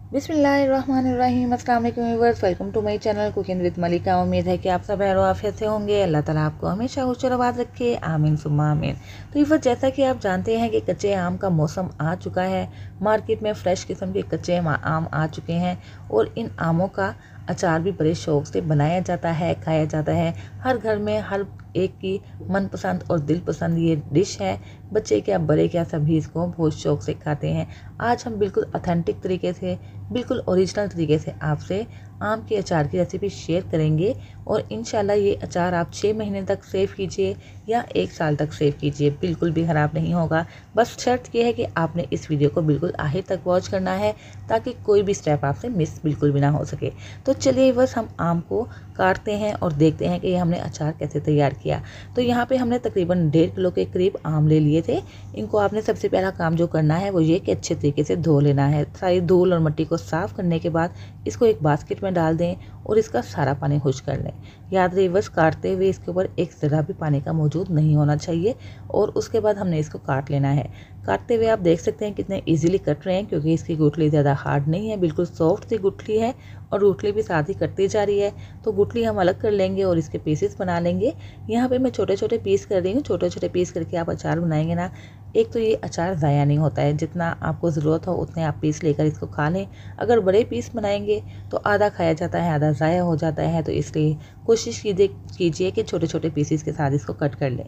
बिस्मिल्लाहिर्रहमानिर्रहीम। अस्सलाम वालेकुम viewers, welcome to my channel cooking with Malika. उम्मीद है कि आप सब खैर आफियत से होंगे। अल्लाह ताला आपको हमेशा खुश और आबाद रखे, आमीन सुम्मा आमीन। तो व्यूअर्स, जैसा कि आप जानते हैं कि कच्चे आम का मौसम आ चुका है। मार्केट में फ़्रेश किस्म के कच्चे आम आ चुके हैं और इन आमों का अचार भी बड़े शौक़ से बनाया जाता है, खाया जाता है। हर घर में हर एक की मनपसंद और दिल पसंद ये डिश है। बच्चे क्या बड़े क्या सभी इसको बहुत शौक़ से खाते हैं। आज हम बिल्कुल ऑथेंटिक तरीके से, बिल्कुल ओरिजिनल तरीके से आपसे आम के अचार की रेसिपी शेयर करेंगे और इंशाल्लाह ये अचार आप 6 महीने तक सेव कीजिए या 1 साल तक सेव कीजिए, बिल्कुल भी ख़राब नहीं होगा। बस शर्त ये है कि आपने इस वीडियो को बिल्कुल आखिर तक वॉच करना है ताकि कोई भी स्टेप आपसे मिस बिल्कुल भी ना हो सके। तो चलिए बस हम आम को काटते हैं और देखते हैं कि हमने अचार कैसे तैयार किया। तो यहाँ पे हमने तकरीबन 1.5 किलो के करीब आम ले लिए थे। इनको आपने सबसे पहला काम जो करना है वो ये कि अच्छे तरीके से धो लेना है। सारी धूल और मिट्टी को साफ़ करने के बाद इसको एक बास्केट में डाल दें और इसका सारा पानी खुश कर लें। याद रहे बस काटते हुए इसके ऊपर एक ज़रा भी पानी का मौजूद नहीं होना चाहिए और उसके बाद हमने इसको काट लेना है। काटते हुए आप देख सकते हैं कितने इजीली कट रहे हैं क्योंकि इसकी गुठली ज़्यादा हार्ड नहीं है, बिल्कुल सॉफ्ट सी गुठली है और गुठली भी साथ ही कटती जा रही है। तो गुठली हम अलग कर लेंगे और इसके पीसेस बना लेंगे। यहाँ पे मैं छोटे छोटे पीस कर रही हूँ। छोटे छोटे पीस करके आप अचार बनाएंगे ना, एक तो ये अचार ज़ाया नहीं होता है। जितना आपको ज़रूरत हो उतने आप पीस लेकर इसको खा लें। अगर बड़े पीस बनाएंगे तो आधा खाया जाता है, आधा ज़ाया हो जाता है। तो इसलिए कोशिश कीजिए कि छोटे छोटे पीसेस के साथ इसको कट कर लें।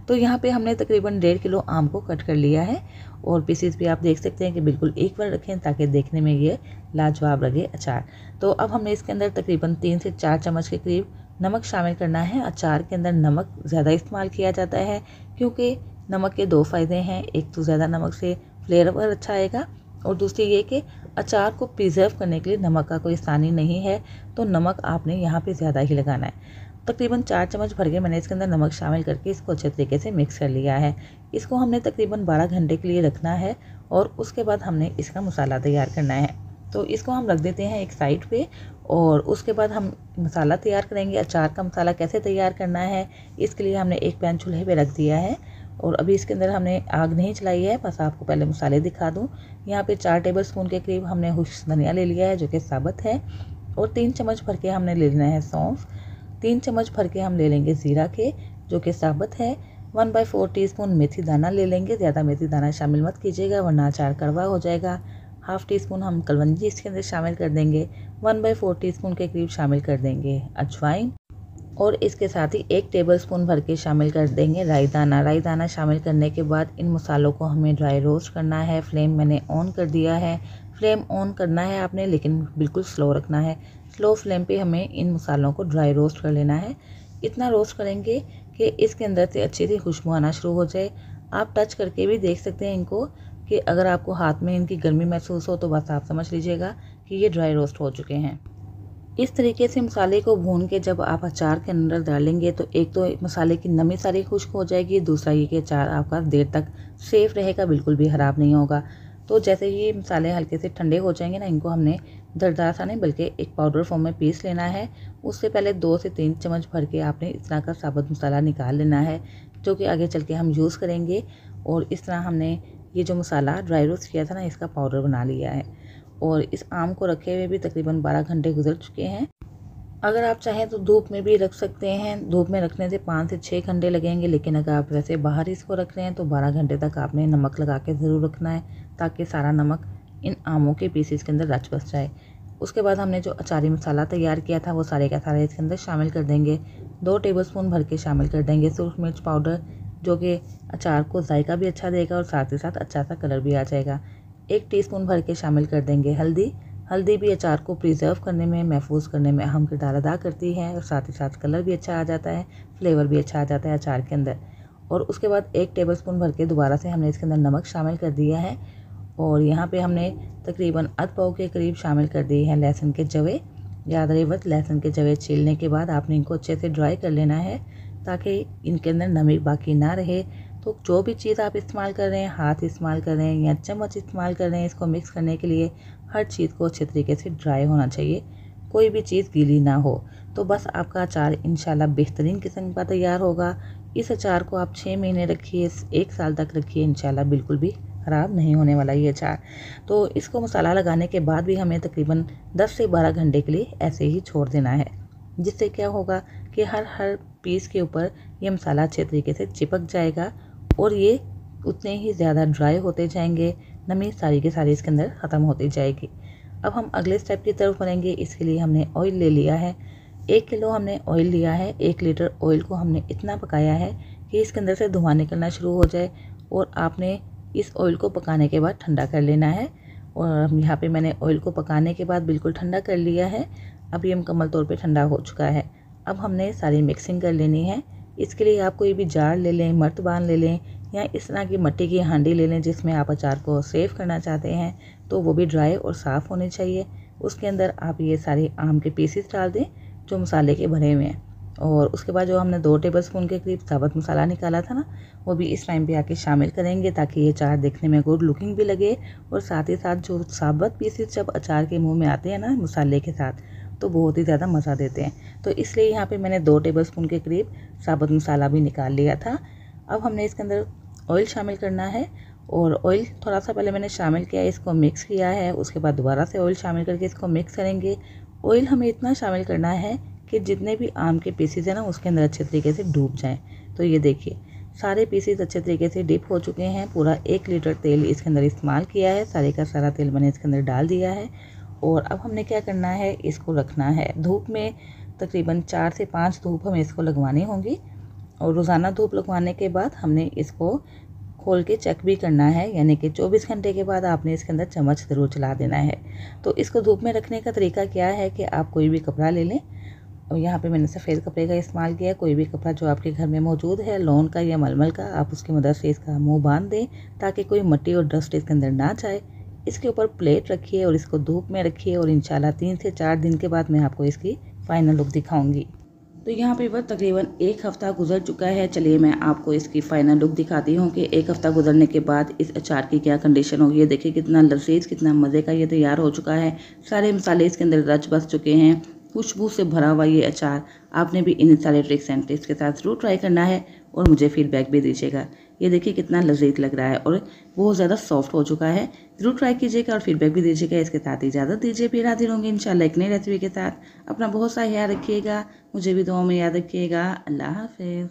तो यहाँ पे हमने तकरीबन 1.5 किलो आम को कट कर लिया है और पीसेस भी आप देख सकते हैं कि बिल्कुल इक्वल रखें ताकि देखने में ये लाजवाब लगे अचार। तो अब हमने इसके अंदर तकरीबन 3 से 4 चम्मच के करीब नमक शामिल करना है। अचार के अंदर नमक ज़्यादा इस्तेमाल किया जाता है क्योंकि नमक के 2 फ़ायदे हैं। एक तो ज़्यादा नमक से फ्लेवर अच्छा आएगा और दूसरी ये कि अचार को प्रिजर्व करने के लिए नमक का कोई आसानी नहीं है, तो नमक आपने यहाँ पे ज़्यादा ही लगाना है। तकरीबन 4 चम्मच भर के मैंने इसके अंदर नमक शामिल करके इसको अच्छे तरीके से मिक्स कर लिया है। इसको हमने तकरीबन 12 घंटे के लिए रखना है और उसके बाद हमने इसका मसाला तैयार करना है। तो इसको हम रख देते हैं एक साइड पे और उसके बाद हम मसाला तैयार करेंगे। अचार का मसाला कैसे तैयार करना है, इसके लिए हमने एक पैन चूल्हे पे रख दिया है और अभी इसके अंदर हमने आग नहीं चलाई है। बस आपको पहले मसाले दिखा दूँ। यहाँ पे 4 टेबल स्पून के करीब हमने खुश्क धनिया ले लिया है जो कि साबुत है और 3 चम्मच भर के हमने ले लेना है सौंफ। 3 चम्मच भर के हम ले लेंगे ज़ीरा के जो कि साबुत है। 1/4 टीस्पून मेथी दाना ले लेंगे। ज़्यादा मेथी दाना शामिल मत कीजिएगा वरना अचार कड़वा हो जाएगा। हाफ़ टी स्पून हम कलवंजी इसके अंदर शामिल कर देंगे। 1/4 टीस्पून के करीब शामिल कर देंगे अजवाइन और इसके साथ ही 1 टेबल स्पून भर के शामिल कर देंगे राई दाना। राई दाना शामिल करने के बाद इन मसालों को हमें ड्राई रोस्ट करना है। फ्लेम मैंने ऑन कर दिया है। फ्लेम ऑन करना है आपने, लेकिन बिल्कुल स्लो रखना है। स्लो फ्लेम पे हमें इन मसालों को ड्राई रोस्ट कर लेना है। इतना रोस्ट करेंगे कि इसके अंदर से अच्छी सी खुशबू आना शुरू हो जाए। आप टच करके भी देख सकते हैं इनको कि अगर आपको हाथ में इनकी गर्मी महसूस हो तो बस आप समझ लीजिएगा कि ये ड्राई रोस्ट हो चुके हैं। इस तरीके से मसाले को भून के जब आप अचार के अंदर डालेंगे तो एक तो मसाले की नमी सारी खुश्क हो जाएगी, दूसरा ये कि अचार आपका देर तक सेफ रहेगा, बिल्कुल भी ख़राब नहीं होगा। तो जैसे ये मसाले हल्के से ठंडे हो जाएंगे ना, इनको हमने दरदरा सा नहीं बल्कि एक पाउडर फॉर्म में पीस लेना है। उससे पहले 2 से 3 चम्मच भर के आपने इस तरह का साबुत मसाला निकाल लेना है जो कि आगे चल के हम यूज़ करेंगे। और इस तरह हमने ये जो मसाला ड्राई रोस्ट किया था ना, इसका पाउडर बना लिया है और इस आम को रखे हुए भी तकरीबन 12 घंटे गुजर चुके हैं। अगर आप चाहें तो धूप में भी रख सकते हैं। धूप में रखने से 5 से 6 घंटे लगेंगे, लेकिन अगर आप वैसे बाहर इसको रख रहे हैं तो 12 घंटे तक आपने नमक लगा के ज़रूर रखना है ताकि सारा नमक इन आमों के पीसेस के अंदर रच बस जाए। उसके बाद हमने जो अचारी मसाला तैयार किया था वो सारे का सारा इसके अंदर शामिल कर देंगे। 2 टेबल स्पून भर के शामिल कर देंगे सूरख मिर्च पाउडर जो कि अचार को जायका भी अच्छा देगा और साथ ही साथ अच्छा सा कलर भी आ जाएगा। 1 टीस्पून भर के शामिल कर देंगे हल्दी। हल्दी भी अचार को प्रिजर्व करने में, महफूज करने में अहम किरदार अदा करती है और साथ ही साथ कलर भी अच्छा आ जाता है, फ्लेवर भी अच्छा आ जाता है अचार के अंदर। और उसके बाद 1 टेबल स्पून भर के दोबारा से हमने इसके अंदर नमक शामिल कर दिया है और यहाँ पे हमने तकरीबन आध पाव के करीब शामिल कर दिए हैं लहसुन के जवे। याद रहे बस लहसुन के जवे छीलने के बाद आपने इनको अच्छे से ड्राई कर लेना है ताकि इनके अंदर नमी बाकी ना रहे। तो जो भी चीज़ आप इस्तेमाल कर रहे हैं, हाथ इस्तेमाल कर रहे हैं या चम्मच इस्तेमाल कर रहे हैं इसको मिक्स करने के लिए, हर चीज़ को अच्छे तरीके से ड्राई होना चाहिए, कोई भी चीज़ गीली ना हो। तो बस आपका अचार इंशाल्लाह बेहतरीन किस्म का तैयार होगा। इस अचार को आप 6 महीने रखिए, 1 साल तक रखिए, इंशाल्लाह बिल्कुल भी ख़राब नहीं होने वाला ये अचार। तो इसको मसाला लगाने के बाद भी हमें तकरीबन 10 से 12 घंटे के लिए ऐसे ही छोड़ देना है, जिससे क्या होगा कि हर पीस के ऊपर ये मसाला अच्छे तरीके से चिपक जाएगा और ये उतने ही ज़्यादा ड्राई होते जाएंगे, नमी सारी की सारी इसके अंदर ख़त्म होती जाएगी। अब हम अगले स्टेप की तरफ बढ़ेंगे। इसके लिए हमने ऑयल ले लिया है, 1 किलो हमने ऑयल लिया है। 1 लीटर ऑयल को हमने इतना पकाया है कि इसके अंदर से धुआं निकलना शुरू हो जाए और आपने इस ऑयल को पकाने के बाद ठंडा कर लेना है। और यहाँ पे मैंने ऑयल को पकाने के बाद बिल्कुल ठंडा कर लिया है। अब ये मुकम्मल तौर पे ठंडा हो चुका है। अब हमने सारी मिक्सिंग कर लेनी है। इसके लिए आप कोई भी जार ले लें, मर्तबान ले लें या इस तरह की मिट्टी की हांडी ले लें जिसमें आप अचार को सेव करना चाहते हैं, तो वो भी ड्राई और साफ़ होनी चाहिए। उसके अंदर आप ये सारे आम के पीसेस डाल दें जो मसाले के भरे हुए हैं, और उसके बाद जो हमने 2 टेबलस्पून के करीब साबुत मसाला निकाला था ना, वो भी इस टाइम पे आके शामिल करेंगे ताकि ये अचार देखने में गुड लुकिंग भी लगे। और साथ ही साथ जो साबुत पीसेस जब अचार के मुंह में आते हैं ना मसाले के साथ, तो बहुत ही ज़्यादा मज़ा देते हैं। तो इसलिए यहाँ पे मैंने 2 टेबलस्पून के करीब साबुत मसाला भी निकाल लिया था। अब हमने इसके अंदर ऑयल शामिल करना है, और ऑयल थोड़ा सा पहले मैंने शामिल किया, इसको मिक्स किया है। उसके बाद दोबारा से ऑयल शामिल करके इसको मिक्स करेंगे। ऑयल हमें इतना शामिल करना है कि जितने भी आम के पीसेस हैं ना उसके अंदर अच्छे तरीके से डूब जाएं। तो ये देखिए सारे पीसेस अच्छे तरीके से डिप हो चुके हैं। पूरा 1 लीटर तेल इसके अंदर इस्तेमाल किया है, सारे का सारा तेल मैंने इसके अंदर डाल दिया है। और अब हमने क्या करना है, इसको रखना है धूप में। तकरीबन 4 से 5 धूप हमें इसको लगवानी होंगी, और रोज़ाना धूप लगवाने के बाद हमने इसको खोल के चेक भी करना है, यानी कि 24 घंटे के बाद आपने इसके अंदर चम्मच ज़रूर चला देना है। तो इसको धूप में रखने का तरीका क्या है कि आप कोई भी कपड़ा ले लें, और यहाँ पे मैंने सफ़ेद कपड़े का इस्तेमाल किया है। कोई भी कपड़ा जो आपके घर में मौजूद है, लॉन का या मलमल का, आप उसकी मदद से इसका मुंह बांध दें ताकि कोई मिट्टी और डस्ट इसके अंदर ना जाए। इसके ऊपर प्लेट रखिए और इसको धूप में रखिए, और इंशाल्लाह 3 से 4 दिन के बाद मैं आपको इसकी फ़ाइनल लुक दिखाऊंगी। तो यहाँ पे बस तकरीबन 1 हफ़्ता गुजर चुका है। चलिए मैं आपको इसकी फ़ाइनल लुक दिखाती हूँ कि 1 हफ़्ता गुजरने के बाद इस अचार की क्या कंडीशन होगी। ये देखिए कितना लजीज, कितना मज़े का ये तैयार हो चुका है। सारे मसाले इसके अंदर रच बस चुके हैं, खुशबू से भरा हुआ ये अचार। आपने भी इन सारे ट्रिक्स एंड टिप्स के साथ ज़रूर ट्राई करना है और मुझे फीडबैक भी दीजिएगा। ये देखिए कितना लजीज लग रहा है और बहुत ज़्यादा सॉफ्ट हो चुका है। ज़रूर ट्राई कीजिएगा और फीडबैक भी दीजिएगा। इसके साथ इजाज़त दीजिए, फिर हाजिर होंगे इंशाल्लाह एक नई रेसिपी के साथ। अपना बहुत सा ख्याल रखिएगा, मुझे भी दुआ में याद रखिएगा। अल्लाह हाफ़िज़।